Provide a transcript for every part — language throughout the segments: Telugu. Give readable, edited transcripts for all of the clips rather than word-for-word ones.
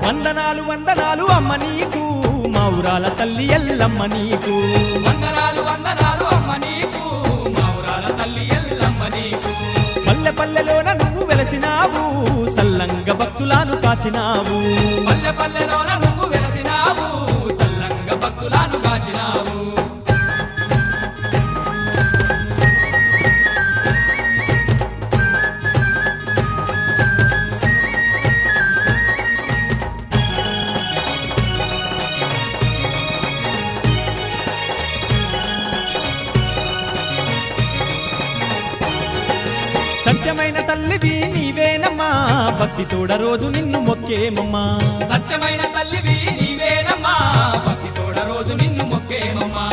వందనాలు వందనాలు అమ్మ నీకు మా ఊరాల తల్లి ఎల్లమ్మ నీకు వందనాలు వందనాలు అమ్మ నీకు మా ఊరాల తల్లి ఎల్లమ్మ నీకు పల్లె పల్లెలోన నువ్వు వెలసినావు సల్లంగ భక్తులను కాచినావు పల్లె పల్లెలోన నువ్వు వెలసినావు చల్లంగా భక్తులను కాచినావు సత్యమైన తల్లివి నీవేనమ్మా భక్తి తోడ రోజు నిన్ను మొక్కేమమ్మా సత్యమైన తల్లివి నీవేనమ్మా భక్తి తోడ రోజు నిన్ను మొక్కేమమ్మా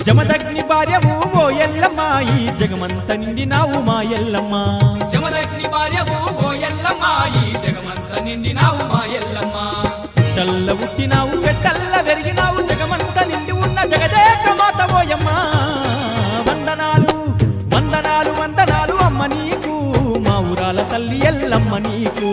జమదగ్ని భార్యవు ఓ ఎల్లమ్మ ఈ జగమంత నిండినావు మా ఎల్లమ్మ జమదగ్ని భార్యవు ఓ ఎల్లమ్మ ఈ జగమంత నిండినావు మా ఎల్లమ్మ తల్ల పుట్టినావు పెట్టల్ల పెరిగినావు జగమంత నిండి ఉన్న జగదేక మాత ఓయమ్మ వందనాలు వందనాలు వందనాలు అమ్మ నీకు మా ఊరాల తల్లి ఎల్లమ్మ నీకు